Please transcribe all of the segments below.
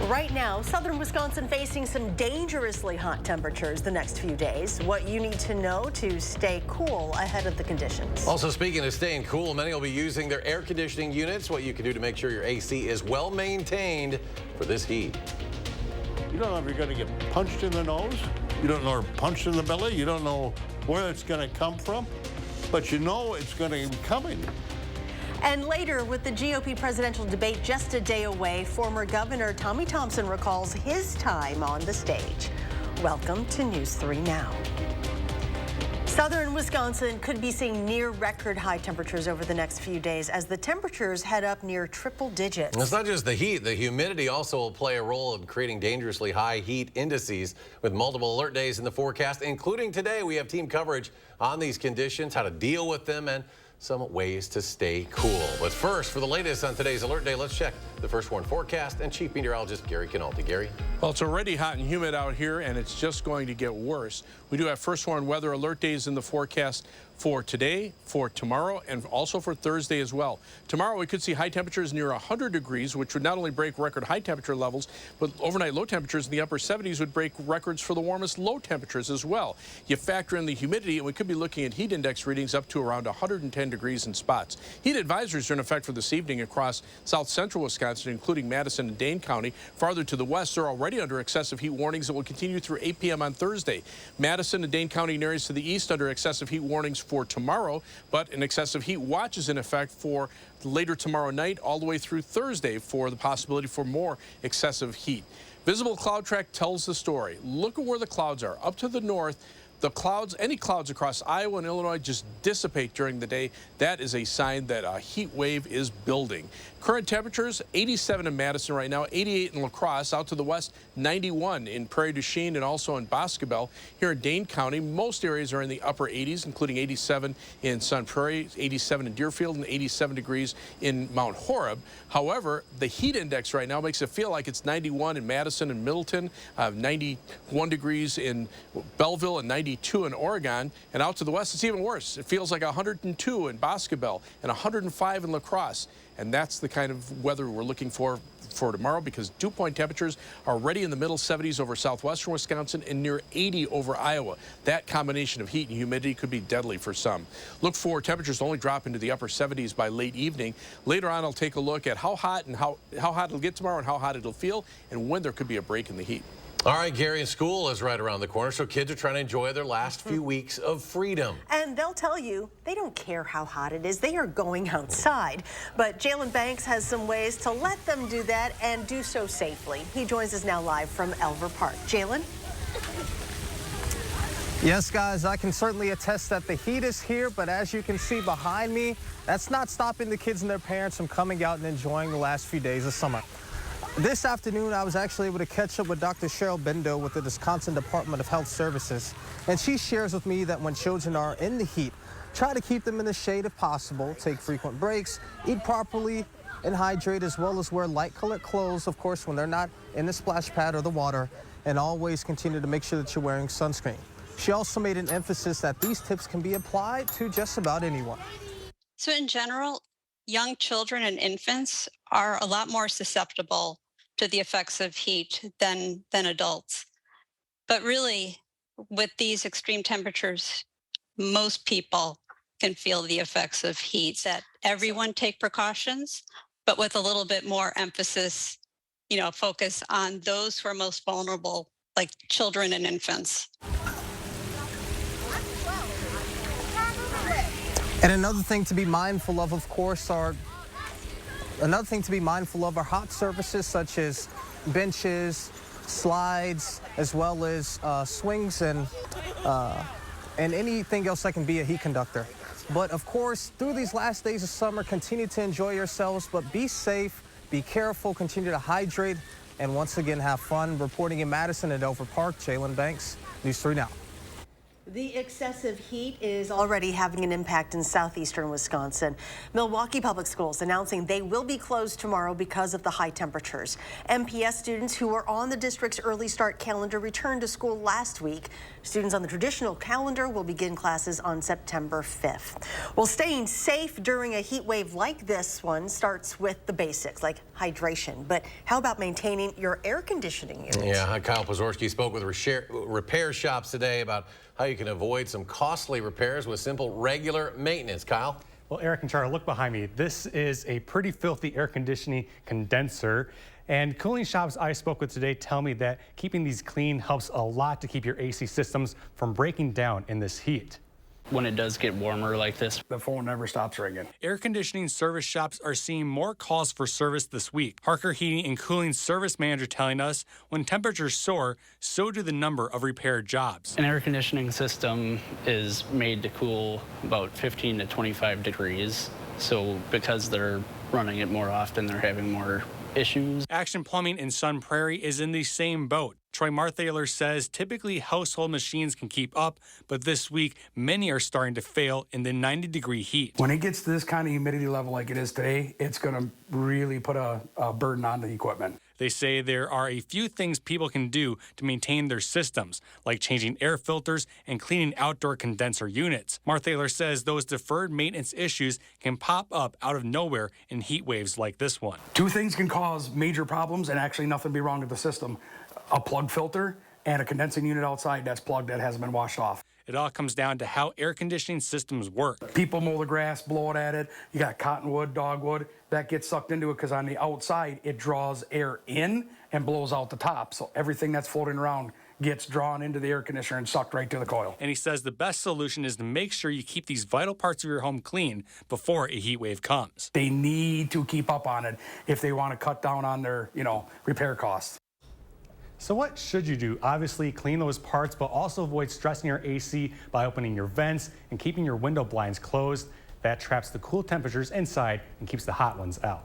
Right now, southern Wisconsin facing some dangerously hot temperatures the next few days. What you need to know to stay cool ahead of the conditions. Also, speaking of staying cool, many will be using their air conditioning units. What you can do to make sure your AC is well maintained for this heat. You don't know if you're going to get punched in the nose. You don't know, or punched in the belly. You don't know where it's going to come from, but you know it's going to be coming. And later, with the GOP presidential debate just a day away, former Governor Tommy Thompson recalls his time on the stage. Welcome to News 3 Now. Southern Wisconsin could be seeing near record high temperatures over the next few days as the temperatures head up near triple digits. It's not just the heat. The humidity also will play a role in creating dangerously high heat indices with multiple alert days in the forecast, including today. We have team coverage on these conditions, how to deal with them, and some ways to stay cool. But first, for the latest on today's alert day, let's check the First Warn forecast and Chief Meteorologist Gary Canaldi. Gary? Well, it's already hot and humid out here, and it's just going to get worse. We do have First Warn weather alert days in the forecast for today, for tomorrow, and also for Thursday as well. Tomorrow, we could see high temperatures near 100 degrees, which would not only break record high temperature levels, but overnight low temperatures in the upper 70s would break records for the warmest low temperatures as well. You factor in the humidity, and we could be looking at heat index readings up to around 110 degrees in spots. Heat advisories are in effect for this evening across south central Wisconsin, including Madison and Dane County. Farther to the west, they're already under excessive heat warnings that will continue through 8 p.m. on Thursday. Madison and Dane County and areas to the east under excessive heat warnings for tomorrow, but an excessive heat watch is in effect for later tomorrow night all the way through Thursday for the possibility for more excessive heat. Visible cloud track tells the story. Look at where the clouds are. Up to the north, the clouds, any clouds across Iowa and Illinois just dissipate during the day. That is a sign that a heat wave is building. Current temperatures, 87 in Madison right now, 88 in La Crosse. Out to the west, 91 in Prairie du Chien and also in Boscobel. Here in Dane County, most areas are in the upper 80s, including 87 in Sun Prairie, 87 in Deerfield, and 87 degrees in Mount Horeb. However, the heat index right now makes it feel like it's 91 in Madison and Middleton, 91 degrees in Belleville, and 92 in Oregon. And out to the west, it's even worse. It feels like 102 in Boscobel and 105 in La Crosse. And that's the kind of weather we're looking for tomorrow, because dew point temperatures are already in the middle 70s over southwestern Wisconsin and near 80 over Iowa. That combination of heat and humidity could be deadly for some. Look for temperatures to only drop into the upper 70s by late evening. Later on, I'll take a look at how hot hot it'll get tomorrow and how hot it'll feel and when there could be a break in the heat. All right, Gary, and school is right around the corner, so kids are trying to enjoy their last few weeks of freedom. And they'll tell you they don't care how hot it is. They are going outside. But Jalen Banks has some ways to let them do that and do so safely. He joins us now live from Elver Park. Jalen? Yes, guys, I can certainly attest that the heat is here, but as you can see behind me, that's not stopping the kids and their parents from coming out and enjoying the last few days of summer. This afternoon, I was actually able to catch up with Dr. Cheryl Bendo with the Wisconsin Department of Health Services, and she shares with me that when children are in the heat, try to keep them in the shade if possible, take frequent breaks, eat properly, and hydrate, as well as wear light-colored clothes, of course, when they're not in the splash pad or the water, and always continue to make sure that you're wearing sunscreen. She also made an emphasis that these tips can be applied to just about anyone. So in general, young children and infants are a lot more susceptible to the effects of heat than adults. But really, with these extreme temperatures, most people can feel the effects of heat. That everyone take precautions, but with a little bit more emphasis, focus on those who are most vulnerable, like children and infants. And another thing to be mindful of course, are hot surfaces such as benches, slides, as well as swings and anything else that can be a heat conductor. But of course, through these last days of summer, continue to enjoy yourselves, but be safe, be careful, continue to hydrate, and once again have fun. Reporting in Madison at Elver Park, Jalen Banks, News 3 Now. The excessive heat is already having an impact in southeastern Wisconsin. Milwaukee Public Schools announcing they will be closed tomorrow because of the high temperatures. MPS students who were on the district's early start calendar returned to school last week. Students on the traditional calendar will begin classes on September 5th. Well, staying safe during a heat wave like this one starts with the basics like hydration. But how about maintaining your air conditioning unit? Yeah, Kyle Pozorski spoke with repair shops today about how you can avoid some costly repairs with simple regular maintenance. Kyle? Well, Eric and Chara, look behind me. This is a pretty filthy air conditioning condenser. And cooling shops I spoke with today tell me that keeping these clean helps a lot to keep your AC systems from breaking down in this heat. When it does get warmer like this, the phone never stops ringing. Air conditioning service shops are seeing more calls for service this week. Harker Heating and Cooling service manager telling us when temperatures soar, so do the number of repair jobs. An air conditioning system is made to cool about 15 to 25 degrees. So because they're running it more often, they're having more issues. Action Plumbing in Sun Prairie is in the same boat. Troy Marthaler says typically household machines can keep up, but this week many are starting to fail in the 90-degree heat. When it gets to this kind of humidity level like it is today, it's going to really put a burden on the equipment. They say there are a few things people can do to maintain their systems, like changing air filters and cleaning outdoor condenser units. Marthaler says those deferred maintenance issues can pop up out of nowhere in heat waves like this one. Two things can cause major problems and actually nothing be wrong with the system. A plug filter and a condensing unit outside that's plugged that hasn't been washed off. It all comes down to how air conditioning systems work. People mow the grass, blow it at it. You got cottonwood, dogwood, that gets sucked into it because on the outside, it draws air in and blows out the top. So everything that's floating around gets drawn into the air conditioner and sucked right to the coil. And he says the best solution is to make sure you keep these vital parts of your home clean before a heat wave comes. They need to keep up on it if they want to cut down on their, repair costs. So what should you do? Obviously, clean those parts, but also avoid stressing your AC by opening your vents and keeping your window blinds closed. That traps the cool temperatures inside and keeps the hot ones out.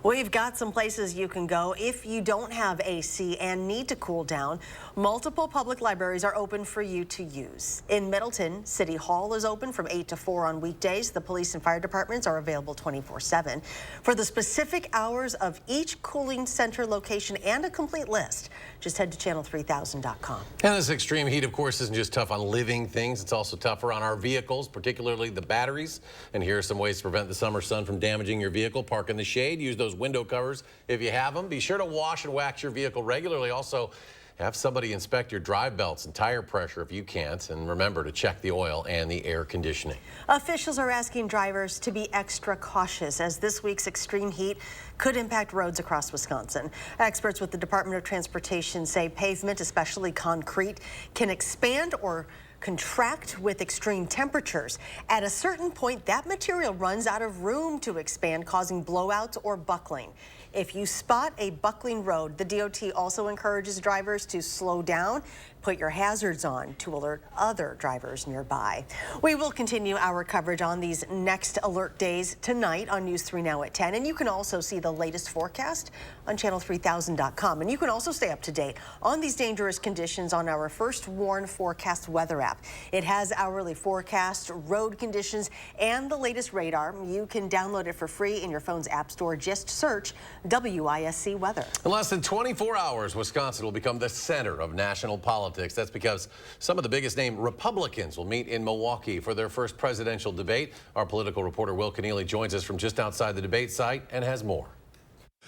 We've got some places you can go if you don't have AC and need to cool down. Multiple public libraries are open for you to use. In Middleton, City Hall is open from 8 to 4 on weekdays. The police and fire departments are available 24/7. For the specific hours of each cooling center location and a complete list, just head to channel3000.com. And this extreme heat, of course, isn't just tough on living things. It's also tougher on our vehicles, particularly the batteries. And here are some ways to prevent the summer sun from damaging your vehicle. Park in the shade. Use those window covers if you have them. Be sure to wash and wax your vehicle regularly. Also, have somebody inspect your drive belts and tire pressure if you can't. And remember to check the oil and the air conditioning. Officials are asking drivers to be extra cautious as this week's extreme heat could impact roads across Wisconsin. Experts with the Department of Transportation say pavement, especially concrete, can expand or contract with extreme temperatures. At a certain point, that material runs out of room to expand, causing blowouts or buckling. If you spot a buckling road, the DOT also encourages drivers to slow down, put your hazards on to alert other drivers nearby. We will continue our coverage on these next alert days tonight on News 3 Now at 10. And you can also see the latest forecast on channel3000.com. And you can also stay up to date on these dangerous conditions on our First Warn Forecast weather app. It has hourly forecast, road conditions, and the latest radar. You can download it for free in your phone's app store. Just search WISC weather. In less than 24 hours, Wisconsin will become the center of national politics. That's because some of the biggest name Republicans will meet in Milwaukee for their first presidential debate. Our political reporter Will Keneally joins us from just outside the debate site and has more.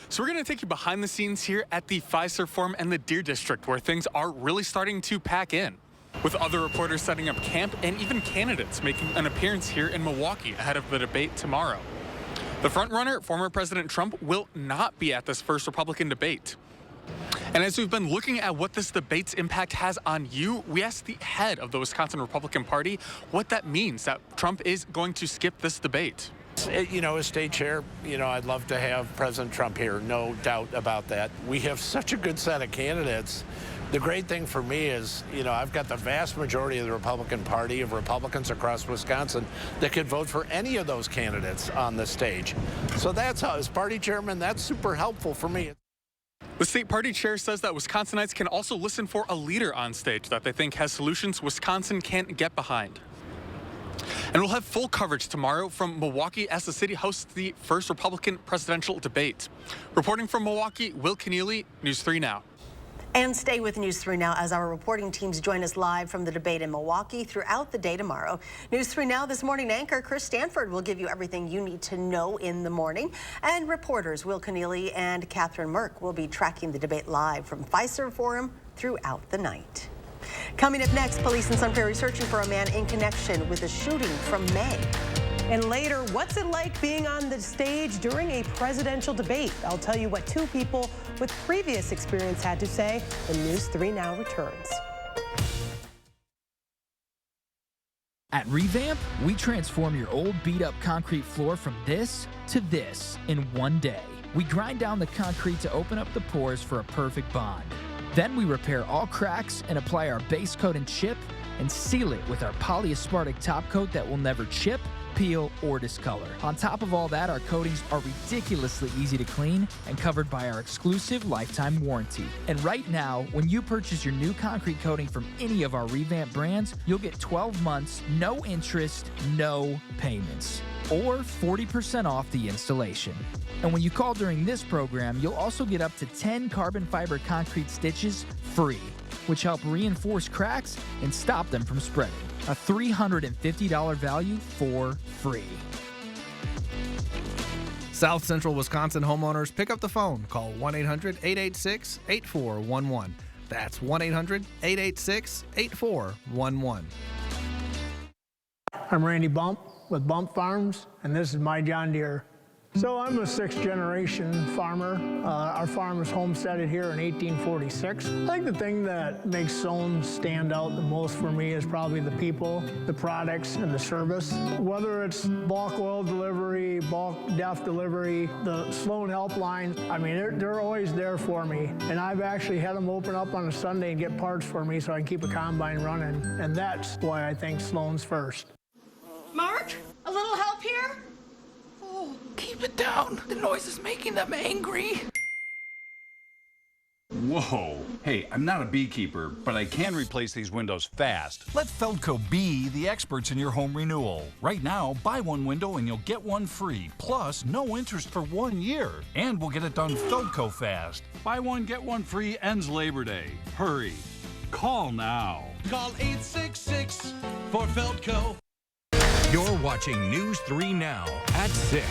So we're going to take you behind the scenes here at the Pfizer Forum and the Deer District, where things are really starting to pack in, with other reporters setting up camp and even candidates making an appearance here in Milwaukee ahead of the debate tomorrow. The frontrunner, former President Trump, will not be at this first Republican debate. And as we've been looking at what this debate's impact has on you, we asked the head of the Wisconsin Republican Party what that means, that Trump is going to skip this debate. As state chair, I'd love to have President Trump here, no doubt about that. We have such a good set of candidates. The great thing for me is, I've got the vast majority of the Republican Party of Republicans across Wisconsin that could vote for any of those candidates on the stage. So that's how, as party chairman, that's super helpful for me. The state party chair says that Wisconsinites can also listen for a leader on stage that they think has solutions Wisconsin can't get behind. And we'll have full coverage tomorrow from Milwaukee as the city hosts the first Republican presidential debate. Reporting from Milwaukee, Will Keneally, News 3 Now. And stay with News 3 Now as our reporting teams join us live from the debate in Milwaukee throughout the day tomorrow. News 3 Now this morning anchor Chris Stanford will give you everything you need to know in the morning. And reporters Will Keneally and Catherine Merck will be tracking the debate live from Fiserv Forum throughout the night. Coming up next, police in Sun Prairie searching for a man in connection with a shooting from May. And later, what's it like being on the stage during a presidential debate? I'll tell you what two people with previous experience had to say when News 3 Now returns. At Revamp, we transform your old beat-up concrete floor from this to this in one day. We grind down the concrete to open up the pores for a perfect bond. Then we repair all cracks and apply our base coat and chip and seal it with our polyaspartic top coat that will never chip, peel, or discolor. On top of all that, our coatings are ridiculously easy to clean and covered by our exclusive lifetime warranty. And right now, when you purchase your new concrete coating from any of our Revamp brands, you'll get 12 months, no interest, no payments, or 40% off the installation. And when you call during this program, you'll also get up to 10 carbon fiber concrete stitches free, which help reinforce cracks and stop them from spreading. A $350 value for free. South Central Wisconsin homeowners, pick up the phone. Call 1-800-886-8411. That's 1-800-886-8411. I'm Randy Bump with Bump Farms, and this is my John Deere. So I'm a sixth-generation farmer. Our farm was homesteaded here in 1846. I think the thing that makes Sloan stand out the most for me is probably the people, the products, and the service. Whether it's bulk oil delivery, bulk DEF delivery, the Sloan helpline, I mean, they're always there for me. And I've actually had them open up on a Sunday and get parts for me so I can keep a combine running. And that's why I think Sloan's first. Mark, a little help here? Oh, keep it down. The noise is making them angry. Whoa. Hey, I'm not a beekeeper, but I can replace these windows fast. Let Feldco be the experts in your home renewal. Right now, buy one window and you'll get one free. Plus, no interest for 1 year. And we'll get it done Feldco fast. Buy one, get one free ends Labor Day. Hurry. Call now. Call 866 for Feldco. You're watching News 3 Now at 6.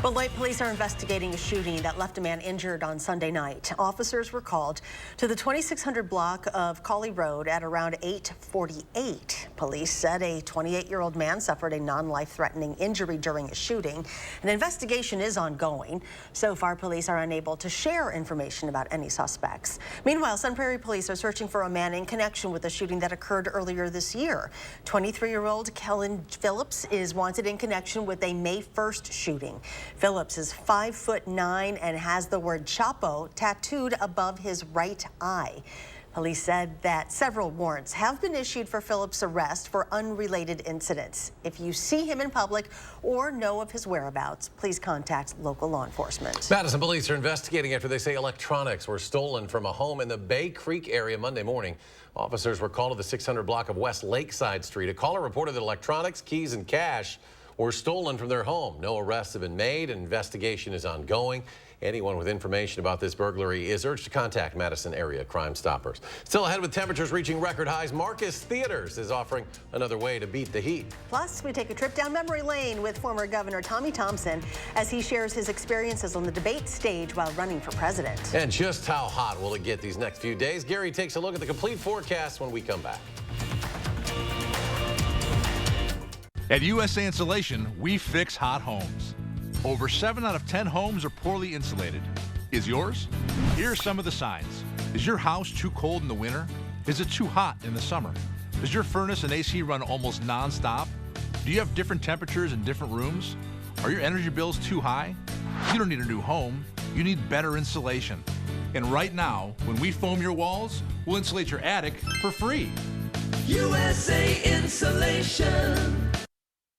Beloit police are investigating a shooting that left a man injured on Sunday night. Officers were called to the 2600 block of Cawley Road at around 8:48. Police said a 28-year-old man suffered a non-life-threatening injury during a shooting. An investigation is ongoing. So far, police are unable to share information about any suspects. Meanwhile, Sun Prairie police are searching for a man in connection with a shooting that occurred earlier this year. 23-year-old Kellen Phillips is wanted in connection with a May 1st shooting. Phillips is 5'9" and has the word Chapo tattooed above his right eye. Police said that several warrants have been issued for Phillips' arrest for unrelated incidents. If you see him in public or know of his whereabouts, please contact local law enforcement. Madison police are investigating after they say electronics were stolen from a home in the Bay Creek area Monday morning. Officers were called to the 600 block of West Lakeside Street. A caller reported that electronics, keys, and cash were stolen from their home. No arrests have been made. An investigation is ongoing. Anyone with information about this burglary is urged to contact Madison area Crime Stoppers. Still ahead with temperatures reaching record highs, Marcus Theaters is offering another way to beat the heat. Plus, we take a trip down memory lane with former Governor Tommy Thompson as he shares his experiences on the debate stage while running for president. And just how hot will it get these next few days? Gary takes a look at the complete forecast when we come back. At USA Insulation, we fix hot homes. Over 7 out of 10 homes are poorly insulated. Is yours? Here are some of the signs. Is your house too cold in the winter? Is it too hot in the summer? Does your furnace and AC run almost non-stop? Do you have different temperatures in different rooms? Are your energy bills too high? You don't need a new home. You need better insulation. And right now, when we foam your walls, we'll insulate your attic for free. USA Insulation.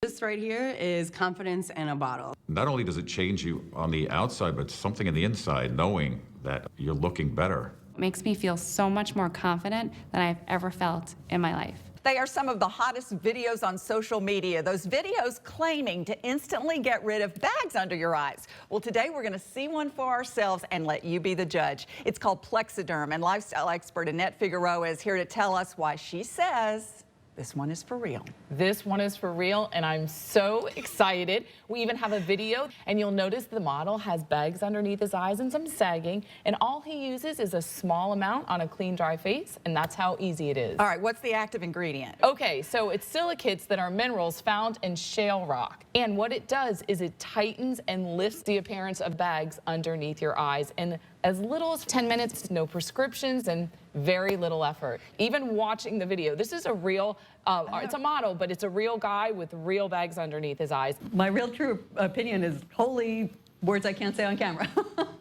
News right here is confidence in a bottle. Not only does it change you on the outside, but something in the inside, knowing that you're looking better. It makes me feel so much more confident than I've ever felt in my life. They are some of the hottest videos on social media. Those videos claiming to instantly get rid of bags under your eyes. Well, today we're going to see one for ourselves and let you be the judge. It's called Plexiderm, and lifestyle expert Annette Figueroa is here to tell us why she says this one is for real. This one is for real, and I'm so excited. We even have a video, and you'll notice the model has bags underneath his eyes and some sagging, and all he uses is a small amount on a clean, dry face, and that's how easy it is. All right, what's the active ingredient? Okay, so it's silicates that are minerals found in shale rock, and what it does is it tightens and lifts the appearance of bags underneath your eyes, and as little as 10 minutes, no prescriptions, and very little effort. Even watching the video, this is a real, it's a model, but it's a real guy with real bags underneath his eyes. My real true opinion is holy words I can't say on camera.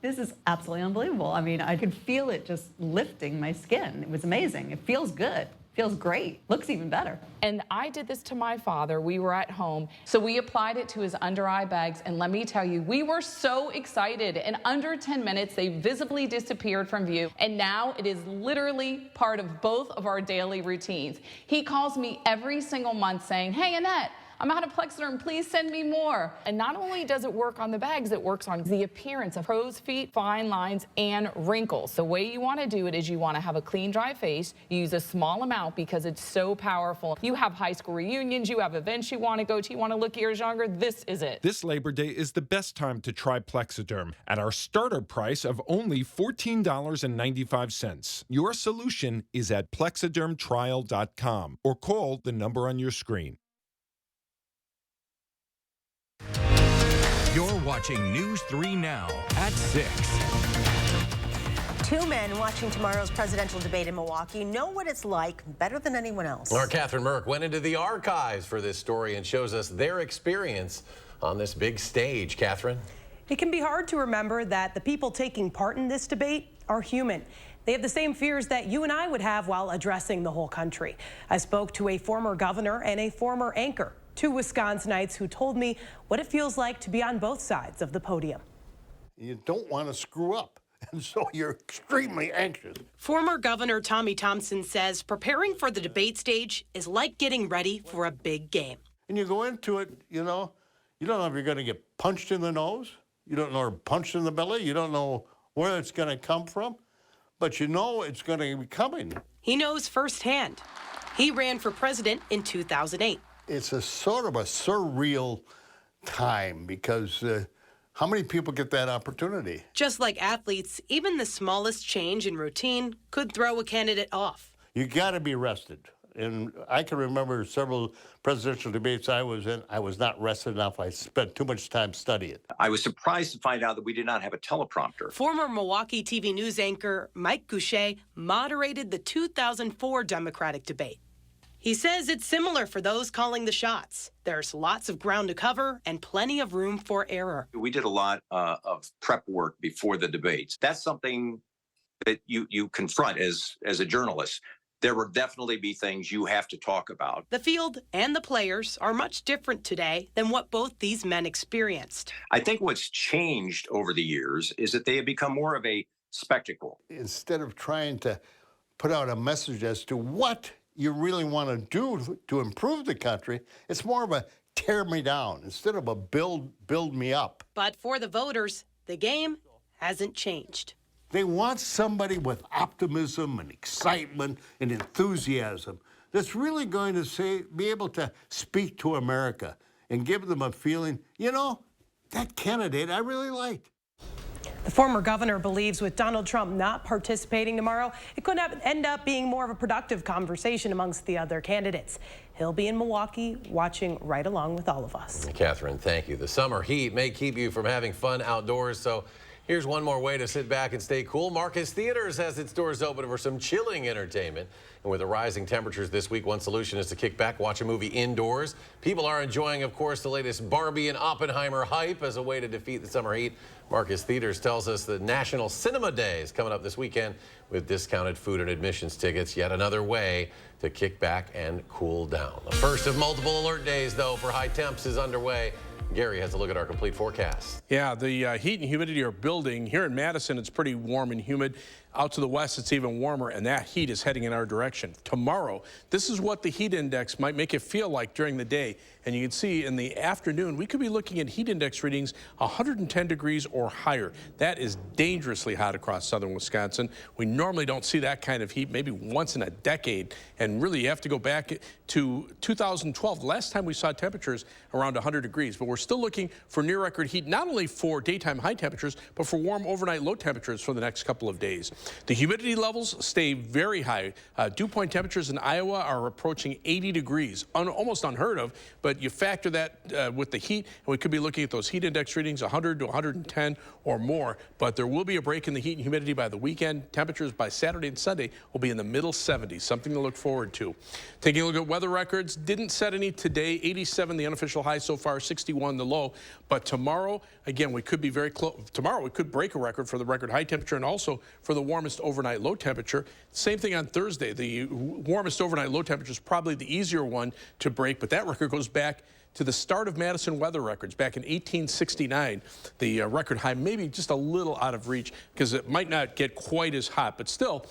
This is absolutely unbelievable. I mean, I could feel it just lifting my skin. It was amazing. It feels good. Feels great. Looks even better. And I did this to my father. We were at home, so we applied it to his under eye bags, and let me tell you, we were so excited. In under 10 minutes, they visibly disappeared from view, and now it is literally part of both of our daily routines. He calls me every single month saying, "Hey, Annette, I'm out of Plexiderm, please send me more." And not only does it work on the bags, it works on the appearance of crow's feet, fine lines, and wrinkles. The way you want to do it is you want to have a clean, dry face. You use a small amount because it's so powerful. You have high school reunions, you have events you want to go to, you want to look years younger, this is it. This Labor Day is the best time to try Plexiderm at our starter price of only $14.95. Your solution is at plexidermtrial.com or call the number on your screen. You're watching News 3 Now at 6. Two men watching tomorrow's presidential debate in Milwaukee know what it's like better than anyone else. Our Catherine Merck went into the archives for this story and shows us their experience on this big stage. Catherine? It can be hard to remember that the people taking part in this debate are human. They have the same fears that you and I would have while addressing the whole country. I spoke to a former governor and a former anchor, two Wisconsinites who told me what it feels like to be on both sides of the podium. You don't want to screw up, and so you're extremely anxious. Former Governor Tommy Thompson says preparing for the debate stage is like getting ready for a big game. And you go into it, you don't know if you're going to get punched in the nose, you don't know, or punched in the belly, you don't know where it's going to come from, but you know it's going to be coming. He knows firsthand. He ran for president in 2008. It's a sort of a surreal time because how many people get that opportunity? Just like athletes, even the smallest change in routine could throw a candidate off. You got to be rested. And I can remember several presidential debates I was in. I was not rested enough. I spent too much time studying. I was surprised to find out that we did not have a teleprompter. Former Milwaukee TV news anchor Mike Goucher moderated the 2004 Democratic debate. He says it's similar for those calling the shots. There's lots of ground to cover and plenty of room for error. We did a lot of prep work before the debates. That's something that you confront as a journalist. There will definitely be things you have to talk about. The field and the players are much different today than what both these men experienced. I think what's changed over the years is that they have become more of a spectacle. Instead of trying to put out a message as to what you really want to do to improve the country, it's more of a tear me down instead of a build me up. But for the voters, the game hasn't changed. They want somebody with optimism and excitement and enthusiasm that's really going to be able to speak to America and give them a feeling, that candidate I really liked. The former governor believes with Donald Trump not participating tomorrow, it could end up being more of a productive conversation amongst the other candidates. He'll be in Milwaukee watching right along with all of us. Catherine, thank you. The summer heat may keep you from having fun outdoors, so Here's one more way to sit back and stay cool. Marcus Theaters has its doors open for some chilling entertainment. And with the rising temperatures this week, one solution is to kick back, watch a movie indoors. People are enjoying, of course, the latest Barbie and Oppenheimer hype as a way to defeat the summer heat. Marcus Theaters tells us the National Cinema Day is coming up this weekend with discounted food and admissions tickets. Yet another way to kick back and cool down. The first of multiple alert days, though, for high temps is underway. Gary has a look at our complete forecast. Yeah, the heat and humidity are building. Here in Madison, it's pretty warm and humid. Out to the west, it's even warmer, and that heat is heading in our direction. Tomorrow, this is what the heat index might make it feel like during the day. And you can see in the afternoon, we could be looking at heat index readings 110 degrees or higher. That is dangerously hot across southern Wisconsin. We normally don't see that kind of heat, maybe once in a decade. And really, you have to go back to 2012, the last time we saw temperatures around 100 degrees. But we're still looking for near record heat, not only for daytime high temperatures, but for warm overnight low temperatures for the next couple of days. The humidity levels stay very high. Dew point temperatures in Iowa are approaching 80 degrees, almost unheard of, but you factor that with the heat, and we could be looking at those heat index readings 100 to 110 or more. But there will be a break in the heat and humidity by the weekend. Temperatures by Saturday and Sunday will be in the middle 70s, something to look forward to. Taking a look at weather records, didn't set any today. 87 the unofficial high so far, 61 the low. But tomorrow, again, we could be very close. Tomorrow we could break a record for the record high temperature and also for the warmest overnight low temperature. Same thing on Thursday. The warmest overnight low temperature is probably the easier one to break, but that record goes back to the start of Madison weather records back in 1869. The record high maybe just a little out of reach because it might not get quite as hot, but still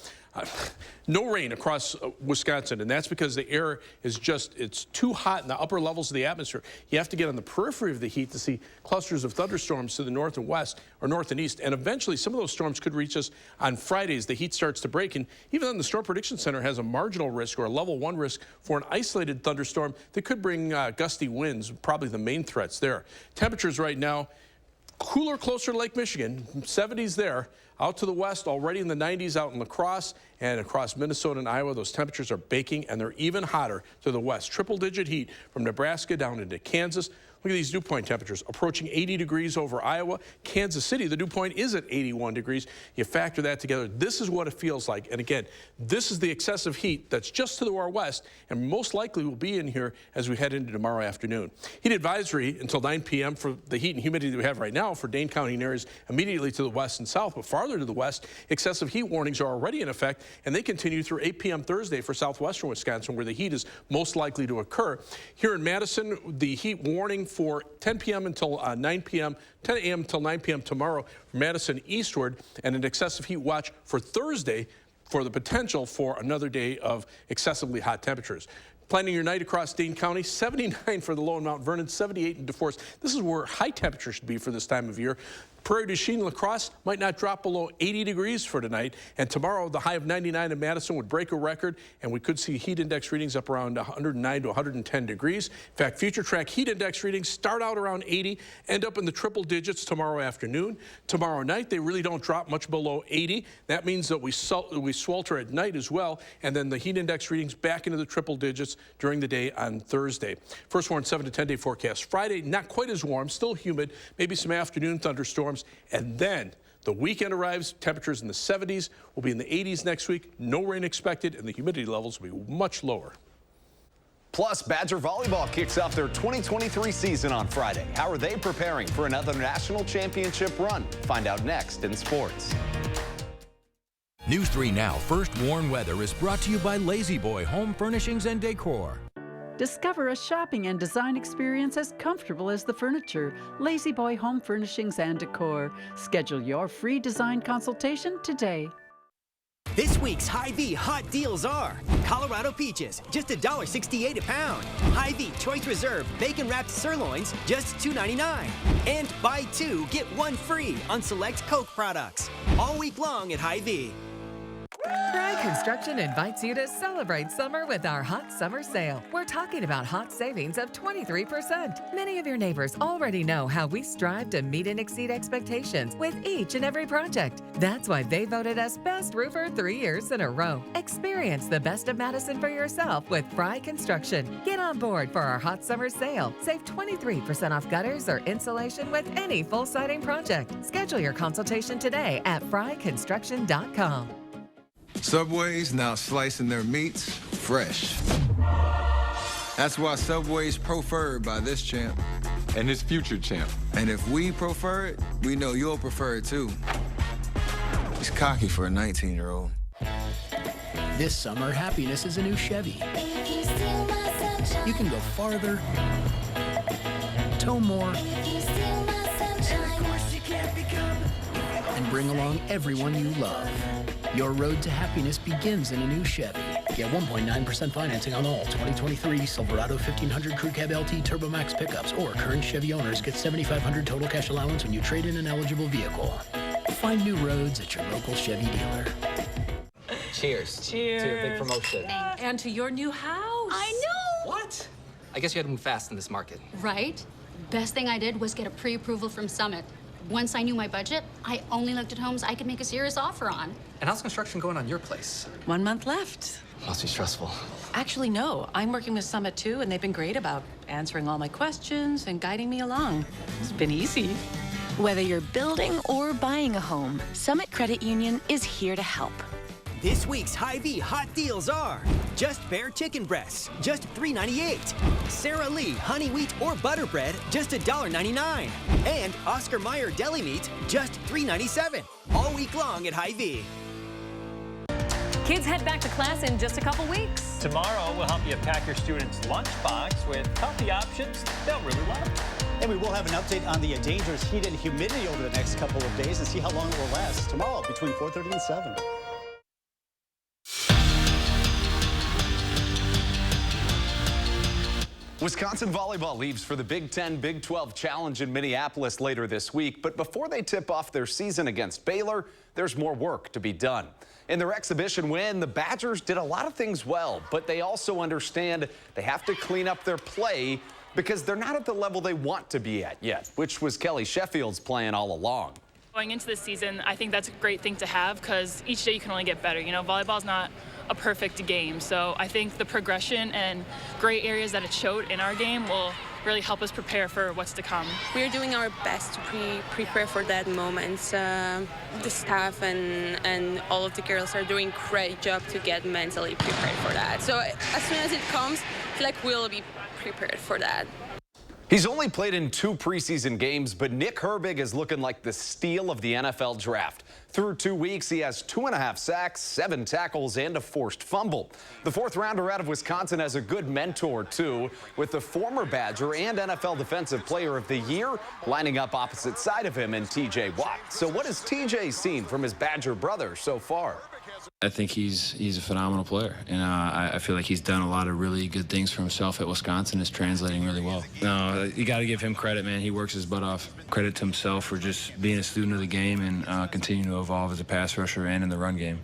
no rain across Wisconsin, and that's because the air is it's too hot in the upper levels of the atmosphere. You have to get on the periphery of the heat to see clusters of thunderstorms to the north and west, or north and east, and eventually some of those storms could reach us on Fridays. The heat starts to break, and even then the Storm Prediction Center has a marginal risk or a level 1 risk for an isolated thunderstorm that could bring gusty winds, probably the main threats there. Temperatures right now, cooler closer to Lake Michigan, 70s there. Out to the west, already in the 90s out in La Crosse and across Minnesota and Iowa. Those temperatures are baking, and they're even hotter to the west. Triple-digit heat from Nebraska down into Kansas. Look at these dew point temperatures approaching 80 degrees over Iowa. Kansas City, the dew point is at 81 degrees. You factor that together, this is what it feels like. And again, this is the excessive heat that's just to our west and most likely will be in here as we head into tomorrow afternoon. Heat advisory until 9 p.m. for the heat and humidity that we have right now for Dane County and areas immediately to the west and south. But farther to the west, excessive heat warnings are already in effect, and they continue through 8 p.m. Thursday for southwestern Wisconsin, where the heat is most likely to occur. Here in Madison, the heat warning for 10 p.m. until 9 p.m., 10 a.m. until 9 p.m. tomorrow from Madison eastward, and an excessive heat watch for Thursday for the potential for another day of excessively hot temperatures. Planning your night across Dane County, 79 for the low in Mount Vernon, 78 in DeForest. This is where high temperatures should be for this time of year. Prairie du Chien, La Crosse might not drop below 80 degrees for tonight. And tomorrow, the high of 99 in Madison would break a record, and we could see heat index readings up around 109 to 110 degrees. In fact, future track heat index readings start out around 80, end up in the triple digits tomorrow afternoon. Tomorrow night, they really don't drop much below 80. That means that we swelter at night as well, and then the heat index readings back into the triple digits during the day on Thursday. First warn 7 to 10 day forecast. Friday, not quite as warm, still humid, maybe some afternoon thunderstorms. And then the weekend arrives, temperatures in the 70s, will be in the 80s next week, no rain expected, and the humidity levels will be much lower. Plus, Badger Volleyball kicks off their 2023 season on Friday. How are they preparing for another national championship run? Find out next in sports. News 3 Now First Warn Weather is brought to you by Lazy Boy Home Furnishings and Decor. Discover a shopping and design experience as comfortable as the furniture. Lazy Boy Home Furnishings and Decor. Schedule your free design consultation today. This week's Hy-Vee hot deals are Colorado peaches, just $1.68 a pound. Hy-Vee Choice Reserve bacon wrapped sirloins, just $2.99. And buy 2, get 1 free on select Coke products. All week long at Hy-Vee. Fry Construction invites you to celebrate summer with our hot summer sale. We're talking about hot savings of 23%. Many of your neighbors already know how we strive to meet and exceed expectations with each and every project. That's why they voted us Best Roofer 3 years in a row. Experience the best of Madison for yourself with Fry Construction. Get on board for our hot summer sale. Save 23% off gutters or insulation with any full siding project. Schedule your consultation today at fryconstruction.com. Subway's now slicing their meats fresh. That's why Subway's preferred by this champ and his future champ. And if we prefer it, we know you'll prefer it too. He's cocky for a 19-year-old. This summer, happiness is a new Chevy. You can go farther, tow more, and bring along everyone you love. Your road to happiness begins in a new Chevy. Get 1.9% financing on all 2023 Silverado 1500 Crew Cab LT Turbo Max pickups, or current Chevy owners get $7,500 total cash allowance when you trade in an eligible vehicle. Find new roads at your local Chevy dealer. Cheers. Cheers. To your big promotion. And to your new house. I know. What? I guess you had to move fast in this market. Right? Best thing I did was get a pre-approval from Summit. Once I knew my budget, I only looked at homes I could make a serious offer on. And how's construction going on your place? 1 month left. Must be stressful. Actually, no. I'm working with Summit too, and they've been great about answering all my questions and guiding me along. It's been easy. Whether you're building or buying a home, Summit Credit Union is here to help. This week's Hy-Vee hot deals are just bare chicken breasts, just $3.98. Sara Lee honey wheat or butter bread, just $1.99. And Oscar Mayer deli meat, just $3.97. All week long at Hy-Vee. Kids head back to class in just a couple weeks. Tomorrow, we'll help you pack your students' lunchbox with healthy options they'll really love. And we will have an update on the dangerous heat and humidity over the next couple of days and see how long it will last. Tomorrow between 4:30 and 7. Wisconsin volleyball leaves for the Big Ten Big 12 Challenge in Minneapolis later this week. But before they tip off their season against Baylor, there's more work to be done. In their exhibition win, the Badgers did a lot of things well, but they also understand they have to clean up their play because they're not at the level they want to be at yet, which was Kelly Sheffield's plan all along. Going into this season, I think that's a great thing to have because each day you can only get better. You know, volleyball's not a perfect game, so I think the progression and great areas that it showed in our game will really help us prepare for what's to come. We're doing our best to prepare for that moment. The staff and all of the girls are doing a great job to get mentally prepared for that. So as soon as it comes, I feel like we'll be prepared for that. He's only played in 2 preseason games, but Nick Herbig is looking like the steal of the NFL draft. Through 2 weeks, he has 2.5 sacks, 7 tackles, and a forced fumble. The 4th rounder out of Wisconsin has a good mentor, too, with the former Badger and NFL Defensive Player of the Year lining up opposite side of him in TJ Watt. So what has TJ seen from his Badger brother so far? I think he's a phenomenal player, and I feel like he's done a lot of really good things for himself at Wisconsin. It's translating really well. No, you got to give him credit, man. He works his butt off. Credit to himself for just being a student of the game and continuing to evolve as a pass rusher and in the run game.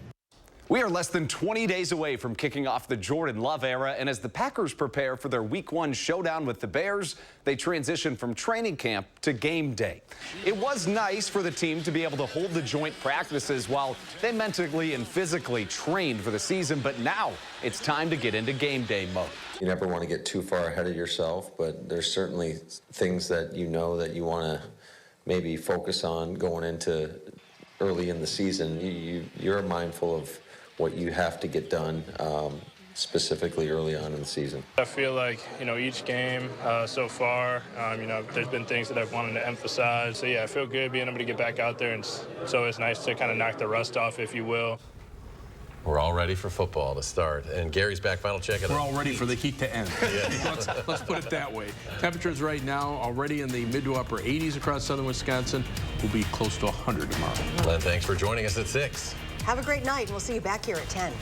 We are less than 20 days away from kicking off the Jordan Love era, and as the Packers prepare for their Week 1 showdown with the Bears, they transition from training camp to game day. It was nice for the team to be able to hold the joint practices while they mentally and physically trained for the season, but now it's time to get into game day mode. You never want to get too far ahead of yourself, but there's certainly things that you know that you want to maybe focus on going into early in the season. You're mindful of what you have to get done specifically early on in the season. I feel like, each game so far, there's been things that I've wanted to emphasize. So, yeah, I feel good being able to get back out there, and so it's nice to kind of knock the rust off, if you will. We're all ready for football to start. And Gary's back. Final check. We're all ready for the heat to end. Yeah. Let's put it that way. Temperatures right now already in the mid to upper 80s across southern Wisconsin. Will be close to 100 tomorrow. Len, thanks for joining us at 6. Have a great night. We'll see you back here at 10.